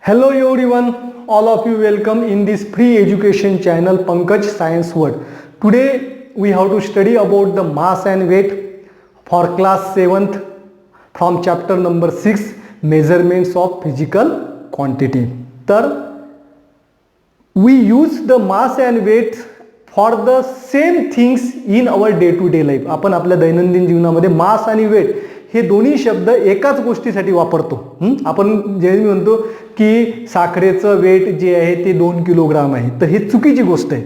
Hello everyone, all of you welcome in this free education channel Pankaj Science World. Today we have to study about the mass and weight for class 7th from chapter number 6 measurements of physical quantity. तर we use the mass and weight for the same things in our day to day life. आपण आपल्या दैनंदिन जीवनामध्ये मास आणि weight हे दोन्ही शब्द एकाच गोष्टीसाठी वापरतो. आपण जे म्हणतो की साखरेचं वेट जे आहे ते 2 किलोग्राम आहे, तर हे चुकीची गोष्ट आहे.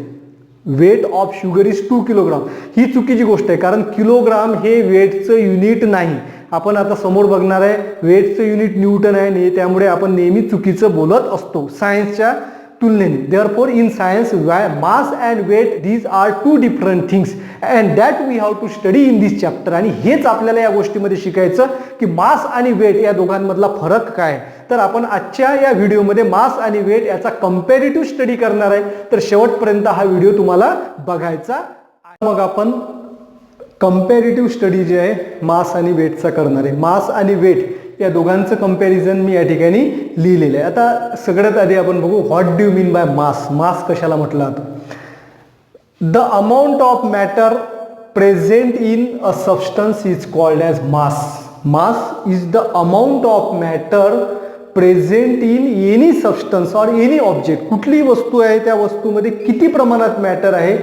Weight of sugar is 2 kilogram ही चुकीची गोष्ट आहे, कारण किलोग्राम हे वेटचं युनिट नाही. आपण आता समोर बघणार आहे वेटचं युनिट न्यूटन आहे आणि त्यामुळे आपण नेहमी चुकीचं बोलत असतो सायन्सच्या तुलनेने. Therefore in science mass and weight these are two different things and that we have to study in this chapter. आणि हेच आपल्याला या गोष्टीमध्ये शिकायचं की मास आणि वेट या दोघांमधला फरक काय. तर आपण आजच्या या व्हिडिओमध्ये मास आणि वेट याचा कंपॅरेटिव्ह स्टडी करणार आहे, तर शेवटपर्यंत हा व्हिडिओ तुम्हाला बघायचा. मग आपण कंपॅरेटिव्ह स्टडी जे आहे मास आणि वेटचा करणार आहे. मास आणि वेट या दोघांचं कंपॅरिझन मी या ठिकाणी लिहिलेलं आहे. आता सगळ्यात आधी आपण बघू what do you mean by mass. Mass कशाला म्हटलं जातं. The amount of matter present in a substance is called as mass. Mass is the amount of matter present in any substance or any object. कुठलीही वस्तू आहे त्या वस्तूमध्ये किती प्रमाणात matter आहे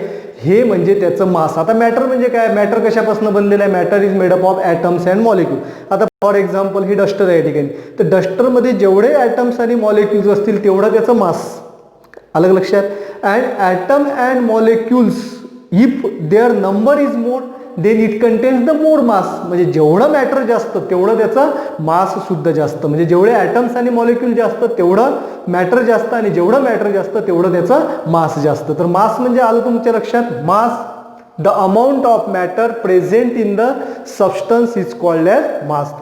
हे म्हणजे त्याचं मास. आता मॅटर म्हणजे काय. मॅटर कशापासून बनलेलं आहे. Matter is made up of atoms and molecule. आता फॉर एक्झाम्पल ही डस्टर आहे या ठिकाणी, तर डस्टरमध्ये जेवढे ॲटम्स आणि मॉलिक्युल्स असतील तेवढं त्याचं मास. अलग लक्षात. And atom and molecules if their number is more then it contains the more mass. म्हणजे जेवढं मॅटर जास्त तेवढं त्याचा मास सुद्धा जास्त. म्हणजे जेवढे ॲटम्स आणि मॉलिक्युल जास्त तेवढं मॅटर जास्त आणि जेवढं मॅटर जास्त तेवढं त्याचं मास जास्त. तर मास म्हणजे आलं तुमच्या लक्षात. Mass the amount of matter present in the substance is called as mass.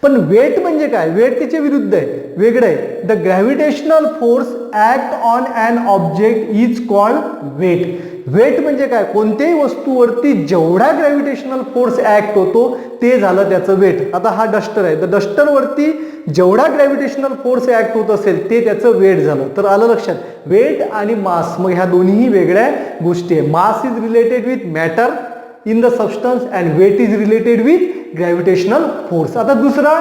पण वेट म्हणजे काय. वेट त्याच्या विरुद्ध आहे, वेगळं आहे. The gravitational force act on an object is called weight. Weight म्हणजे काय. कोणत्याही वस्तूवरती जेवढा ग्रॅव्हिटेशनल फोर्स ऍक्ट होतो ते झालं त्याचं वेट. आता हा डस्टर आहे, तर डस्टरवरती जेवढा ग्रॅव्हिटेशनल फोर्स ऍक्ट होत असेल ते त्याचं वेट झालं. तर आलं लक्षात. वेट आणि मास मग ह्या दोन्ही वेगळ्या गोष्टी आहे. Mass is related with matter in the substance and weight is related with gravitational force. आता दुसरा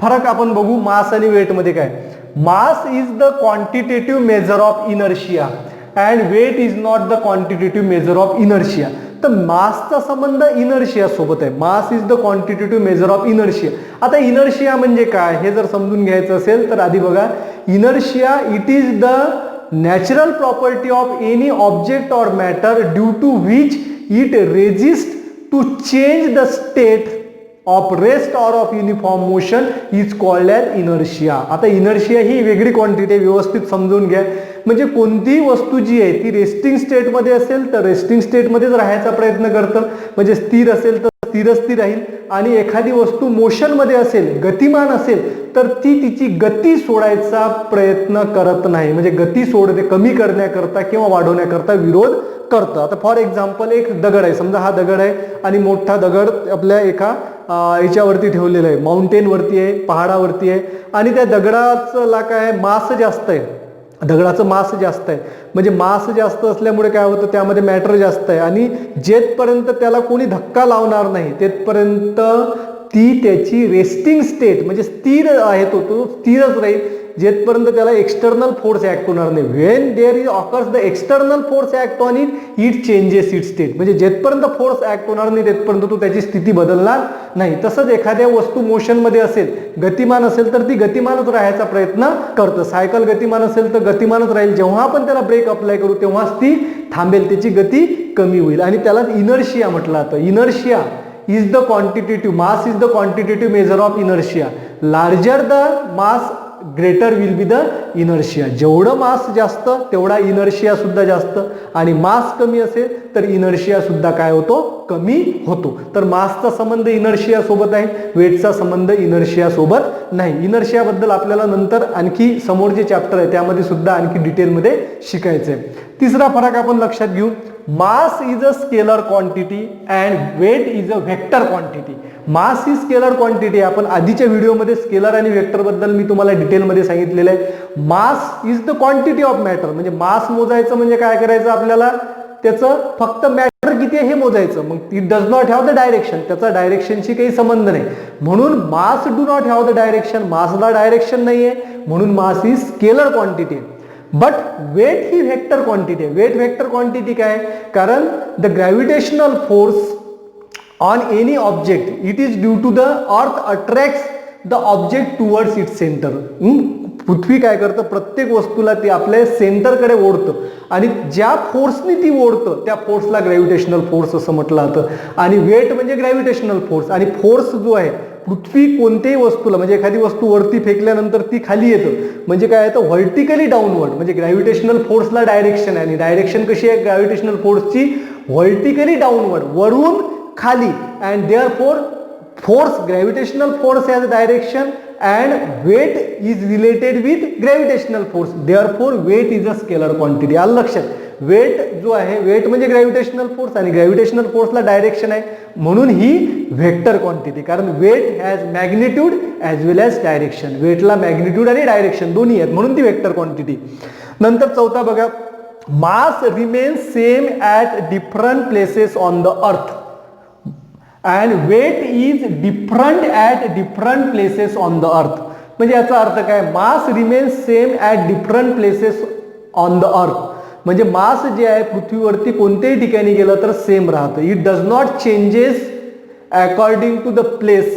फरक आपण बघू मास आणि वेट मध्ये काय. Mass is the quantitative measure of inertia and weight is not the quantitative measure of inertia. तर मासचा संबंध इनर्शिया सोबत आहे. Mass is the quantitative measure of inertia. आता इनर्शिया म्हणजे काय हे जर समजून घ्यायचं असेल तर आधी बघा. Inertia it is the natural property of any object or matter due to which it resist to change the state of rest or of uniform motion is called as inertia. आता इनर्शिया ही वेगळी quantity व्यवस्थित समजून घ्या. म्हणजे कोणतीही वस्तू जी आहे ती रेस्टिंग स्टेटमध्ये असेल तर रेस्टिंग स्टेटमध्येच राहायचा प्रयत्न करतं, म्हणजे स्थिर असेल तर स्थिर राहील. आणि एखादी वस्तू मोशनमध्ये असेल, गतिमान असेल तर ती तिची गती सोडायचा प्रयत्न करत नाही. म्हणजे गती सोडते कमी करण्याकरता किंवा वाढवण्याकरता विरोध करतं. आता फॉर एक्झाम्पल एक दगड आहे, समजा हा दगड आहे आणि मोठा दगड आपल्या एका याच्यावरती ठेवलेला आहे, माउंटेनवरती आहे, पहाडावरती आहे आणि त्या दगडाचं काय आहे मास जास्त आहे. दगडाचं मास जास्त आहे, म्हणजे मास जास्त असल्यामुळे काय होतं त्यामध्ये मॅटर जास्त आहे आणि जेथपर्यंत त्याला कोणी धक्का लावणार नाही तेथपर्यंत ती त्याची रेस्टिंग स्टेट म्हणजे स्थिर आहे, तो स्थिरच राहील जेथपर्यंत त्याला एक्सटर्नल फोर्स ऍक्ट होणार नाही. When there is occurs the external force act on it changes it state. म्हणजे जेथपर्यंत फोर्स ऍक्ट होणार नाही तेथपर्यंत तो त्याची स्थिती बदलणार नाही. तसंच एखाद्या वस्तू मोशनमध्ये असेल, गतिमान असेल तर ती गतिमानच राहायचा प्रयत्न करतं. सायकल गतिमान असेल तर गतिमानच राहील. जेव्हा आपण त्याला ब्रेक अप्लाय करू तेव्हाच ती थांबेल, त्याची गती कमी होईल आणि त्याला इनर्शिया म्हटलं जातं. Inertia is the quantitative mass is the quantitative measure of inertia. Larger the mass greater will be the inertia. जेवढं मास जास्त तेवढा इनर्शिया सुद्धा जास्त आणि मास कमी असेल तर इनर्शिया सुद्धा काय होतो कमी होतो. तर मासचा संबंध इनर्शिया सोबत आहे, वेटचा संबंध इनर्शिया सोबत नाही. इनर्शिया बद्दल आपल्याला नंतर आणखी समोर जे चॅप्टर आहे त्यामध्ये सुद्धा आणखी डिटेलमध्ये शिकायचं आहे. तिसरा फरक आपण लक्षात घेऊ. Mass is a scalar quantity and weight is a vector quantity. Mass ही स्केलर क्वांटिटी. आपण आधीच्या व्हिडिओमध्ये स्केलर आणि व्हेक्टर बद्दल मी तुम्हाला डिटेलमध्ये सांगितलेलं आहे. Mass is the quantity of matter. म्हणजे मास मोजायचं म्हणजे काय करायचं आपल्याला, त्याचं फक्त मॅटर किती आहे हे मोजायचं. मग it does not have the direction. त्याचा डायरेक्शनशी काही संबंध नाही. म्हणून mass do not have the direction. मासला डायरेक्शन नाहीये, म्हणून मास ही स्केलर क्वांटिटी. बट वेट ही व्हेक्टर क्वांटिटी आहे. वेट व्हेक्टर क्वांटिटी काय, कारण the gravitational force on any object it is due to the earth attracts the object towards its centre. पृथ्वी काय करतं, प्रत्येक वस्तूला ती आपल्या सेंटरकडे ओढतं आणि ज्या फोर्सनी ती ओढतं त्या फोर्सला ग्रॅव्हिटेशनल फोर्स असं म्हटलं जातं. आणि वेट म्हणजे ग्रॅव्हिटेशनल फोर्स. आणि फोर्स जो आहे, पृथ्वी कोणत्याही वस्तूला, म्हणजे एखादी वस्तू वरती फेकल्यानंतर ती खाली येतं, म्हणजे काय येतं, व्हर्टिकली डाऊनवर्ड. म्हणजे ग्रॅव्हिटेशनल फोर्सला डायरेक्शन आहे आणि डायरेक्शन कशी आहे ग्रॅव्हिटेशनल फोर्सची, व्हर्टिकली डाऊनवर्ड, वरून खाली. And therefore force, gravitational force has direction and weight is related with gravitational force. Therefore weight is a scalar quantity. आलं लक्षात. वेट जो आहे, वेट म्हणजे ग्रॅव्हिटेशनल फोर्स आणि ग्रॅव्हिटेशनल फोर्सला डायरेक्शन आहे, म्हणून ही व्हेक्टर क्वांटिटी. कारण weight has magnitude as well as direction. वेटला मॅग्निट्यूड आणि डायरेक्शन दोन्ही आहेत, म्हणून ती व्हेक्टर क्वांटिटी. नंतर चौथा बघा, mass remains same at different places on the earth and weight is different at different places on the earth. म्हणजे याचा अर्थ काय, मास remains same at different places on the अर्थ. म्हणजे मास जे आहे पृथ्वीवरती कोणत्याही ठिकाणी गेलं तर सेम राहतं. It does not changes according to the place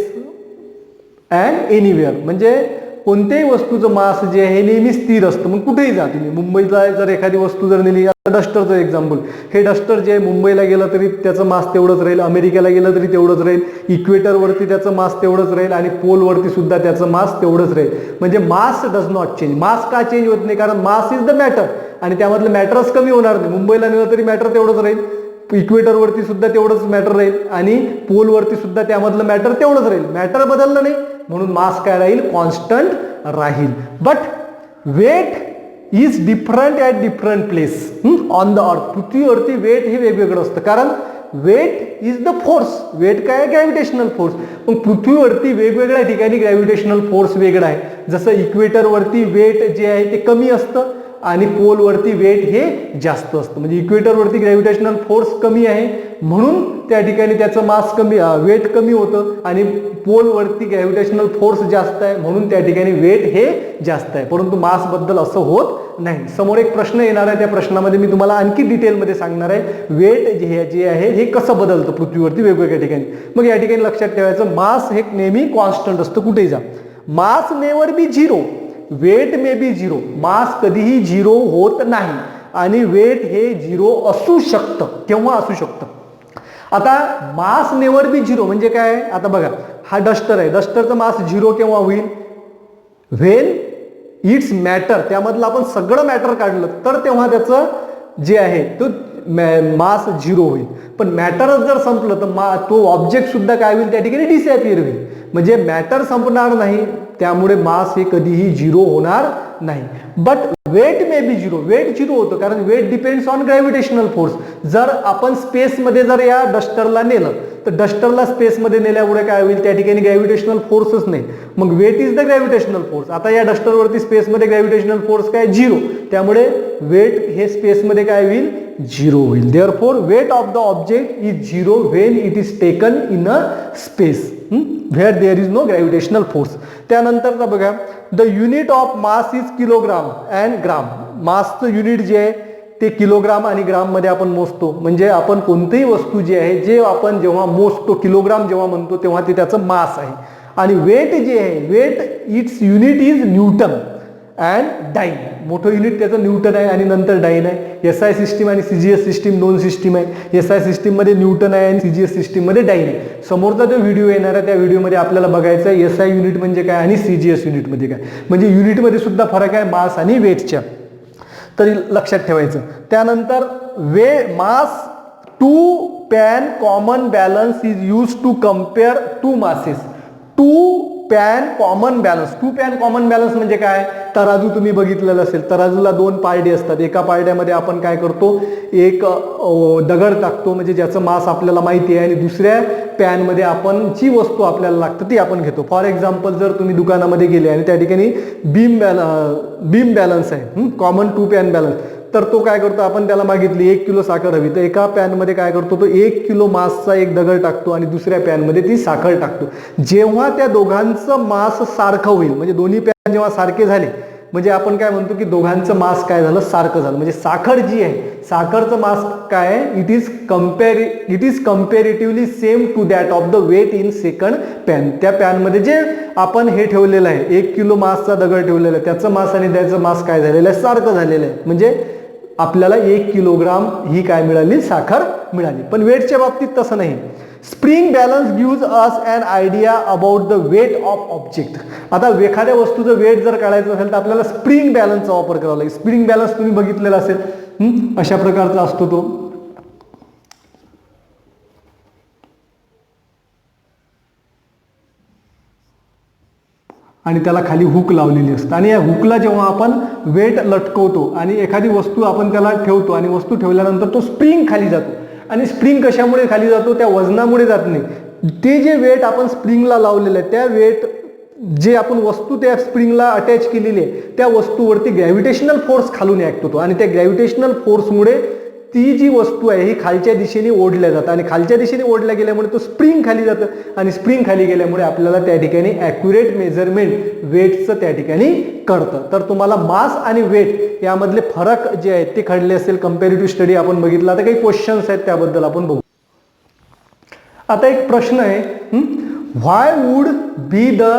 and anywhere. म्हणजे कोणत्याही वस्तूचं मास जे आहे हे नेहमी स्थिर असतं. मग कुठेही जा तुम्ही, मुंबईला जर एखादी वस्तू जर नेली, डस्टरचं एक्झाम्पल, हे डस्टर जे आहे मुंबईला गेलं तरी त्याचं मास तेवढंच राहील, अमेरिकेला गेलं तरी तेवढंच राहील, इक्वेटरवरती त्याचं मास तेवढंच राहील आणि पोलवरती सुद्धा त्याचं मास तेवढंच राहील. म्हणजे मास डज नॉट चेंज. मास का चेंज होत नाही, कारण मास इज द मॅटर आणि त्यामधलं मॅटरच कमी होणार नाही. मुंबईला नेलं तरी मॅटर तेवढंच राहील, इक्वेटरवरती सुद्धा तेवढंच मॅटर राहील आणि पोलवरती सुद्धा त्यामधलं मॅटर तेवढंच राहील. मॅटर बदललं नाही, म्हणून मास काय राहील, कॉन्स्टंट राहील. But weight is different at different place on the earth. पृथ्वीवरती वेट हे वेगवेगळं असतं, कारण weight is the force. Weight काय आहे, ग्रॅव्हिटेशनल फोर्स. मग पृथ्वीवरती वेगवेगळ्या ठिकाणी ग्रॅव्हिटेशनल फोर्स वेगळा आहे. जसं इक्वेटरवरती वेट जे आहे ते कमी असतं आणि पोलवरती वेट हे जास्त असतं. म्हणजे इक्वेटरवरती ग्रॅव्हिटेशनल फोर्स कमी आहे म्हणून त्या ठिकाणी त्याचं मास कमी, वेट कमी होतं आणि पोलवरती ग्रॅव्हिटेशनल फोर्स जास्त आहे म्हणून त्या ठिकाणी वेट हे जास्त आहे. परंतु मास बद्दल असं होत नाही. समोर एक प्रश्न येणार आहे, त्या प्रश्नामध्ये मी तुम्हाला आणखी डिटेलमध्ये सांगणार आहे वेट जे आहे हे कसं बदलतं पृथ्वीवरती वेगवेगळ्या ठिकाणी. मग या ठिकाणी लक्षात ठेवायचं, मास हे नेहमी कॉन्स्टंट असतं, कुठेही जा. Mass never be zero, weight may be zero. Mass कधीही झिरो होत नाही आणि वेट हे झिरो असू शकतं. केव्हा असू शकतं, आता मास नेवर बी झिरो म्हणजे काय, आता बघा हा डस्टर आहे, डस्टरचं मास झिरो केव्हा होईल, व्हेन इट्स मॅटर, त्यामधलं आपण सगळं मॅटर काढलं तर तेव्हा त्याचं जे आहे तो मास झिरो होईल. पण मॅटरच जर संपलं तर तो ऑब्जेक्ट सुद्धा काय होईल, त्या ठिकाणी डिसअपिअर होईल. म्हणजे मॅटर संपणार नाही, त्यामुळे मास हे कधीही झिरो होणार नाही. But weight may be zero, weight zero होतं कारण weight depends on gravitational force. जर आपण स्पेसमध्ये जर या डस्टरला नेलं तर डस्टरला स्पेसमध्ये नेल्यामुळे काय होईल, त्या ठिकाणी ग्रॅव्हिटेशनल फोर्सच नाही, मग weight is the gravitational force. आता या डस्टरवरती स्पेसमध्ये ग्रॅव्हिटेशनल फोर्स काय, झिरो, त्यामुळे वेट हे स्पेसमध्ये काय होईल, झिरो होईल. Therefore weight of the object is zero when it is taken in a space where there is no gravitational force. त्यानंतर बघा, the unit of mass is kilogram and gram. मासचं unit जे आहे ते किलोग्राम आणि ग्राम मध्ये आपण मोजतो. म्हणजे आपण कोणतीही वस्तू जी आहे जे आपण जेव्हा मोजतो, किलोग्राम जेव्हा म्हणतो तेव्हा ते त्याचं मास आहे. आणि वेट जे आहे, weight its unit is newton and dyne. मोठं युनिट त्याचं न्यूटन आहे आणि नंतर डाईन आहे. SI सिस्टीम आणि CGS सिस्टीम दोन सिस्टीम आहे. SI सिस्टीममध्ये न्यूटन आहे आणि CGS सिस्टीममध्ये डाईन आहे. समोरचा जो व्हिडिओ येणार आहे त्या व्हिडिओमध्ये आपल्याला बघायचं आहे SI युनिट म्हणजे काय आणि CGS युनिटमध्ये काय. म्हणजे युनिटमध्ये सुद्धा फरक आहे मास आणि वेटच्या, तरी लक्षात ठेवायचं. त्यानंतर mass two pan common balance is use to compare two masses. Two pan common balance. 2 pan common balance म्हणजे काय? तराजू तुम्ही बघितलेलं असेल, तराजूला 2 पारडे असतात. एका पारड्यामध्ये आपण काय करतो, एक दगड टाकतो म्हणजे ज्याचं मास आपल्याला माहिती आहे, आणि दुसऱ्या पॅनमध्ये आपण जी वस्तू आपल्याला लागतं ती आपण घेतो. फॉर एक्झाम्पल, जर तुम्ही दुकानामध्ये गेले आणि त्या ठिकाणी बीम बॅलन्स आहे, कॉमन 2 पॅन बॅलन्स, तर तो काय करतो, आपण त्याला मागितली 1 किलो साखर हवी, तर एका पॅनमध्ये काय करतो, तो 1 किलो मासचा एक दगड टाकतो आणि दुसऱ्या पॅनमध्ये ती साखर टाकतो. जेव्हा त्या दोघांचं मास सारखं होईल, म्हणजे दोन्ही पॅन जेव्हा सारखे झाले, म्हणजे आपण काय म्हणतो की दोघांचं मास काय झालं, सारखं झालं. म्हणजे साखर जी आहे, साखरचं मास काय आहे, it is comparatively same to that of the weight in second pan. त्या पॅनमध्ये जे आपण हे ठेवलेलं आहे, 1 किलो मासचा दगड ठेवलेला आहे, त्याचं मास आणि त्याचं मास काय झालेलं आहे, सारखं झालेलं आहे. म्हणजे आपल्याला 1 किलोग्राम ही काय मिळाली, साखर मिळाली. पण वेटच्या बाबतीत तसं नाही. Spring balance gives us an idea about the weight of object. आता एखाद्या वस्तूचं वेट जर काढायचं असेल तर आपल्याला स्प्रिंग बॅलन्सचा वापर करावा लागेल. स्प्रिंग बॅलन्स तुम्ही बघितलेला असेल, अशा प्रकारचा असतो तो. आणि त्याला खाली हुक लावलेली असते, आणि या हुकला जेव्हा आपण वेट लटकवतो आणि एखादी वस्तू आपण त्याला ठेवतो आणि वस्तू ठेवल्यानंतर तो स्प्रिंग खाली जातो. आणि स्प्रिंग कशामुळे खाली जातो, त्या वजनामुळे जात नाही. ते जे वेट आपण स्प्रिंगला लावलेलं आहे, त्या वेट जे आपण वस्तू त्या स्प्रिंगला अटॅच केलेली आहे, त्या वस्तूवरती ग्रॅव्हिटेशनल फोर्स खालून ऍक्ट होतो, आणि त्या ग्रॅव्हिटेशनल फोर्समुळे ती जी वस्तू आहे ही खालच्या दिशेने ओढल्या जातं, आणि खालच्या दिशेने ओढल्या गेल्यामुळे तो स्प्रिंग खाली जातं, आणि स्प्रिंग खाली गेल्यामुळे आपल्याला त्या ठिकाणी ॲक्युरेट मेजरमेंट वेटचं त्या ठिकाणी कळतं. तर तुम्हाला मास आणि वेट यामधले फरक जे आहेत ते कळले असेल. कंपॅरेटिव्ह स्टडी आपण बघितला. आता काही क्वेश्चन्स आहेत त्याबद्दल आपण बघू. आता एक प्रश्न आहे, why would be the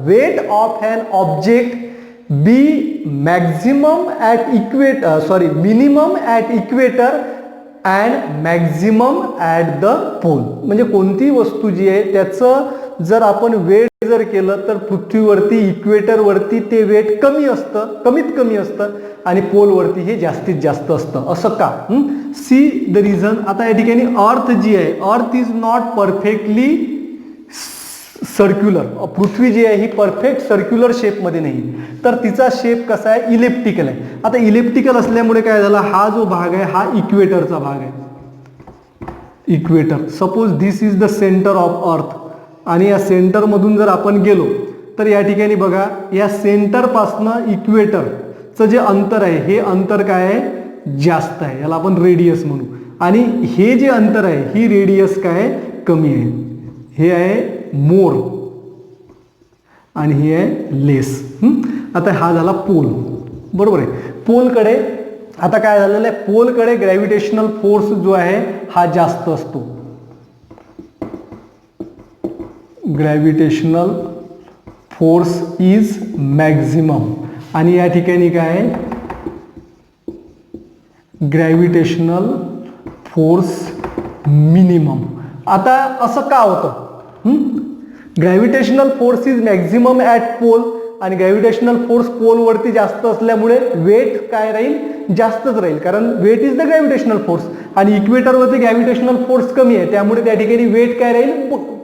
weight of an object be maximum at minimum at equator and maximum at the pole. म्हणजे कोणती वस्तू जी आहे त्याचं जर आपण वेट जर केलं तर पृथ्वीवरती इक्वेटरवरती ते वेट कमी असतं, कमीत कमी असतं, आणि पोलवरती हे जास्तीत जास्त असतं. असं का? See the reason. आता या ठिकाणी अर्थ जी आहे, earth is not perfectly circular. पृथ्वी जी आहे ही परफेक्ट सर्क्युलर शेपमध्ये नाही, तर तिचा शेप कसा आहे, इलिप्टिकल आहे. आता इलिप्टिकल असल्यामुळे काय झालं, हा जो भाग आहे हा इक्वेटरचा भाग आहे, equator. Suppose this is the centre of earth, आणि या सेंटरमधून जर आपण गेलो तर या ठिकाणी बघा, या सेंटरपासनं इक्वेटरचं जे अंतर आहे हे अंतर काय आहे, जास्त आहे, याला आपण रेडियस म्हणू. आणि हे जे अंतर आहे ही रेडियस काय आहे, कमी आहे. हे आहे मोर आणि हे आहे लेस. आता हा झाला पोल, बरोबर आहे. पोलकडे आता काय झालेलं आहे, पोलकडे ग्रॅव्हिटेशनल फोर्स जो आहे हा जास्त असतो. ग्रॅव्हिटेशनल फोर्स इज मॅक्झिमम, आणि या ठिकाणी काय आहे, ग्रॅव्हिटेशनल फोर्स मिनिमम. आता असं का होतं, gravitational force is maximum at pole, आणि ग्रॅव्हिटेशनल फोर्स पोलवरती जास्त असल्यामुळे वेट काय राहील, जास्तच राहील, कारण weight is the gravitational force. आणि इक्वेटरवरती ग्रॅव्हिटेशनल फोर्स कमी आहे, त्यामुळे त्या ठिकाणी वेट काय राहील,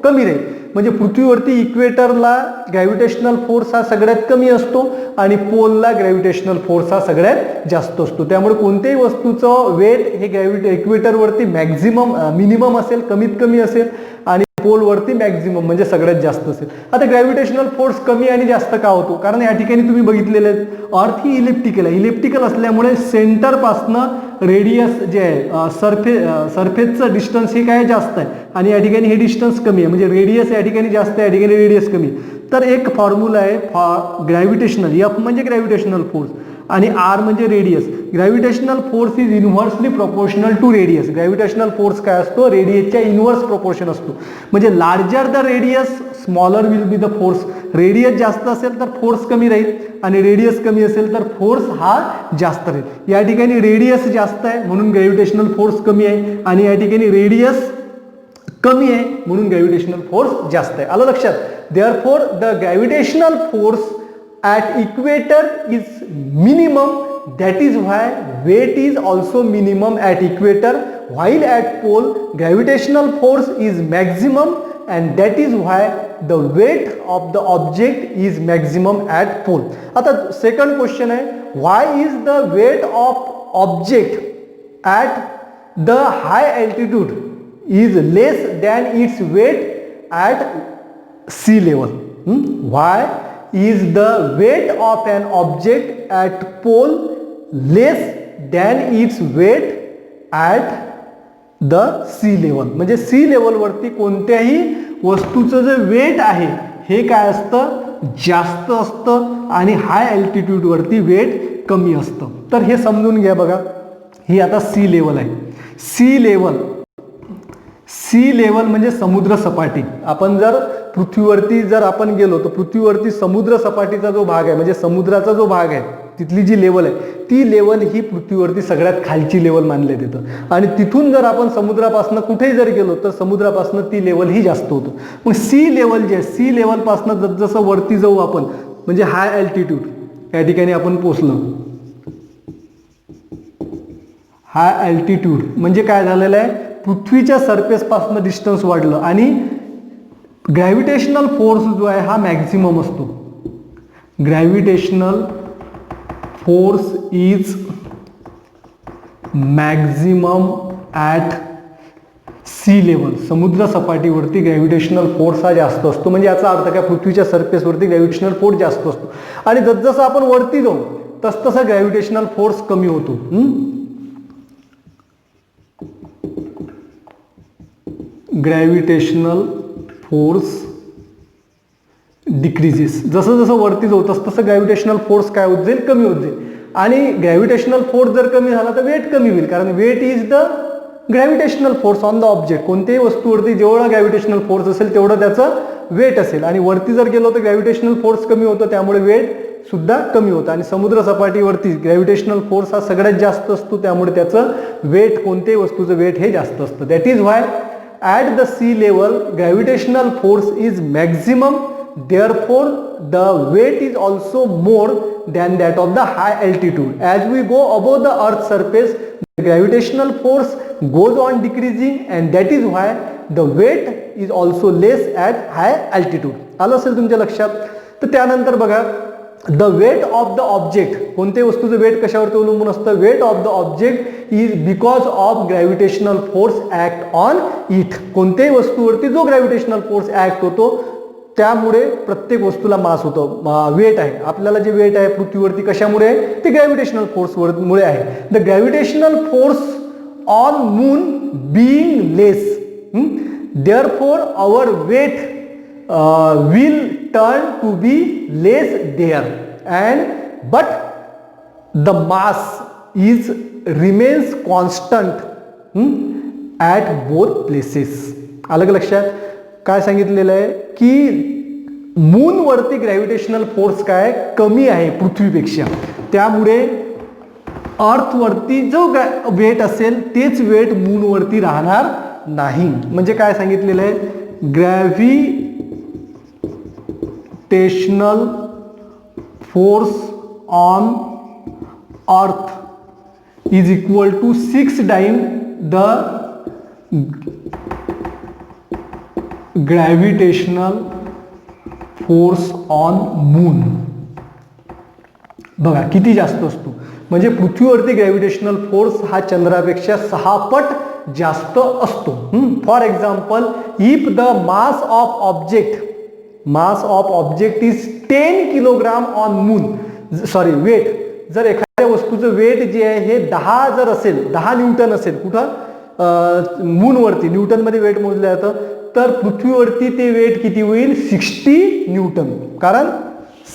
कमी राहील. म्हणजे पृथ्वीवरती इक्वेटरला ग्रॅव्हिटेशनल फोर्स हा सगळ्यात कमी असतो, आणि पोलला ग्रॅव्हिटेशनल फोर्स हा सगळ्यात जास्त असतो. त्यामुळे कोणत्याही वस्तूचं वेट हे इक्वेटरवरती मॅक्झिमम मिनिमम असेल, कमीत कमी असेल, आणि पोलवरती मॅक्झिमम म्हणजे सगळ्यात जास्त असेल. आता ग्रॅव्हिटेशनल फोर्स कमी आणि जास्त का होतो, कारण या ठिकाणी तुम्ही बघितलेले अर्थ ही इलिप्टिकल आहे. इलिप्टिकल असल्यामुळे सेंटरपासनं रेडियस जे आहे सरफेसचं डिस्टन्स हे काय जास्त आहे, आणि या ठिकाणी हे डिस्टन्स कमी आहे, म्हणजे रेडियस या ठिकाणी जास्त आहे, या ठिकाणी रेडियस कमी. तर एक फॉर्म्युला आहे ग्रॅव्हिटेशनल, एफ म्हणजे ग्रॅव्हिटेशनल फोर्स आणि आर म्हणजे radius. Gravitational force is inversely proportional to radius. Gravitational force काय असतो, रेडियसच्या इन्व्हर्स प्रोपोर्शन असतो. म्हणजे larger the radius smaller will be the force. Radius जास्त असेल तर फोर्स कमी राहील, आणि रेडियस कमी असेल तर फोर्स हा जास्त राहील. या ठिकाणी रेडियस जास्त आहे म्हणून ग्रॅव्हिटेशनल फोर्स कमी आहे, आणि या ठिकाणी रेडियस कमी आहे म्हणून ग्रॅव्हिटेशनल फोर्स जास्त आहे. आलं लक्षात? Therefore the gravitational force at equator is minimum, that is why weight is also minimum at equator, while at pole gravitational force is maximum, and that is why the weight of the object is maximum at pole. आता second question आहे, why is the weight of object at the high altitude is less than its weight at sea level. Why is the weight of an object at pole less than its weight at the sea level. म्हणजे C level वरती कोणत्याही वस्तूचं जे weight आहे हे काय असतं, जास्त असतं आणि हाय अल्टिट्यूड वरती वेट कमी असतं. तर हे समजून घ्या बघा, ही आता सी लेवल आहे. सी लेवल म्हणजे समुद्र सपाटी. आपण जर पृथ्वीवरती जर आपण गेलो तर पृथ्वीवरती समुद्र सपाटीचा जो भाग आहे म्हणजे समुद्राचा जो भाग आहे तिथली जी लेवल आहे ती लेवल ही पृथ्वीवरती सगळ्यात खालची लेवल मानली जातं. आणि तिथून जर आपण समुद्रापासून कुठेही जर गेलो तर समुद्रापासून ती लेवल ही जास्त होतं. मग सी लेवल जे आहे, सी लेवलपासून जसं वरती जाऊ आपण म्हणजे हाय अल्टिट्यूड या ठिकाणी आपण पोचलो. हाय अल्टिट्यूड म्हणजे काय झालेलं आहे, पृथ्वीच्या सरफेसपासून डिस्टन्स वाढलं आणि ग्रॅव्हिटेशनल फोर्स जो आहे हा मॅक्झिमम असतो. Gravitational force is maximum at sea level. समुद्र सपाटीवरती ग्रॅव्हिटेशनल फोर्स हा जास्त असतो. म्हणजे याचा अर्थ काय, पृथ्वीच्या सरफेसवरती ग्रॅव्हिटेशनल फोर्स जास्त असतो आणि जसजसं आपण वरती जाऊ तसतसा ग्रॅव्हिटेशनल फोर्स कमी होतो. Gravitational force decreases. जसं जसं वरती जाऊ तसं ग्रॅव्हिटेशनल फोर्स काय होत जाईल, कमी होत जाईल. आणि ग्रॅव्हिटेशनल फोर्स जर कमी झाला तर वेट कमी होईल, कारण weight is the gravitational force on the object. कोणत्याही वस्तूवरती जेवढा ग्रॅव्हिटेशनल फोर्स असेल तेवढं त्याचं वेट असेल. आणि वरती जर गेलो तर ग्रॅव्हिटेशनल फोर्स कमी होतो, त्यामुळे वेट सुद्धा कमी होतं. आणि समुद्र सपाटीवरती ग्रॅव्हिटेशनल फोर्स हा सगळ्यात जास्त असतो, त्यामुळे त्याचं वेट, कोणत्याही वस्तूचं वेट हे जास्त असतं. That is why at the sea level gravitational force is maximum, therefore the weight is also more than that of the high altitude. As we go above the earth's surface the gravitational force goes on decreasing and that is why the weight is also less at high altitude. आलं असेल तुमच्या लक्षात. तर त्यानंतर बघा, the weight of the object, कोणत्याही वस्तूचं weight कशावरती अवलंबून असतं, weight of the object is because of gravitational force act on it. कोणत्याही वस्तूवरती जो ग्रॅव्हिटेशनल फोर्स ऍक्ट होतो त्यामुळे प्रत्येक वस्तूला मास होतो, वेट आहे. आपल्याला जे वेट आहे पृथ्वीवरती कशामुळे आहे, ते ग्रॅव्हिटेशनल फोर्समुळे आहे. The gravitational force on moon being less, therefore our weight will turn to be less there and but the mass is remains constant at both places. अलग लक्षात काय सांगितलेलं आहे की मून वरती ग्रॅव्हिटेशनल फोर्स काय कमी आहे पृथ्वीपेक्षा, त्यामुळे अर्थ वरती जो वेट असेल तेच वेट मून वरती राहणार नाही. म्हणजे काय सांगितलेलं आहे, gravitational force on earth is equal to 6 times the gravitational force on moon. बघा किती जास्त असतो, म्हणजे पृथ्वीवरती ग्रॅव्हिटेशनल फोर्स हा चंद्रापेक्षा 6 पट जास्त असतो. For example, if the mass of object is 10 kilogram on moon, sorry weight, जर एखाद्या वस्तूचं वेट जे आहे हे 10 जर असेल, 10 न्यूटन असेल, कुठं मूनवरती न्यूटनमध्ये वेट मोजलं जातं, तर पृथ्वीवरती ते वेट किती होईल, 60 न्यूटन. कारण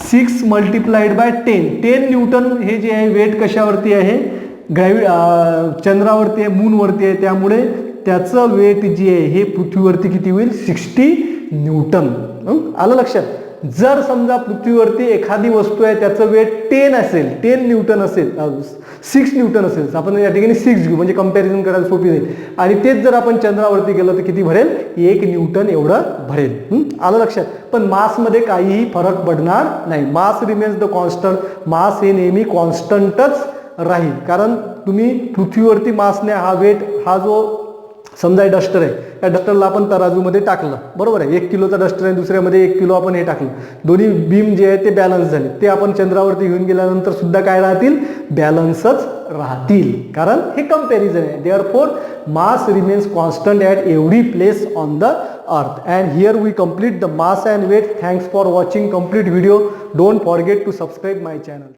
6 मल्टिप्लाइड बाय 10 न्यूटन हे जे आहे वेट कशावरती आहे, चंद्रावरती आहे, मूनवरती आहे, त्यामुळे त्याचं वेट जे आहे हे पृथ्वीवरती किती होईल, 60 न्यूटन. आलं लक्षात. जर समजा पृथ्वीवरती एखादी वस्तू आहे त्याचं वेट 10 असेल, 10 न्यूटन असेल, 6 न्यूटन असेल, आपण या ठिकाणी 6 घेऊ म्हणजे कंपॅरिझन करायला सोपी जाईल, आणि तेच जर आपण चंद्रावरती गेलो तर किती भरेल, 1 न्यूटन एवढं भरेल. आलं लक्षात. पण मासमध्ये काहीही फरक पडणार नाही. Mass remains the constant. Mass हे नेहमी कॉन्स्टंटच राहील, कारण तुम्ही पृथ्वीवरती मासने हा वेट, हा जो समजा हे डस्टर आहे, या डस्टरला आपण तराजूमध्ये टाकलं, बरोबर आहे, 1 किलोचा डस्टर आहे, दुसऱ्यामध्ये 1 किलो आपण हे टाकलं, दोन्ही बीम जे आहे ते बॅलन्स झाले, ते आपण चंद्रावरती घेऊन गेल्यानंतर सुद्धा काय राहतील, बॅलन्सच राहतील, कारण हे कंपॅरिझन आहे. Therefore mass remains constant at every place on the earth. And here we complete the mass and weight. Thanks for watching complete video. Don't forget to subscribe my channel.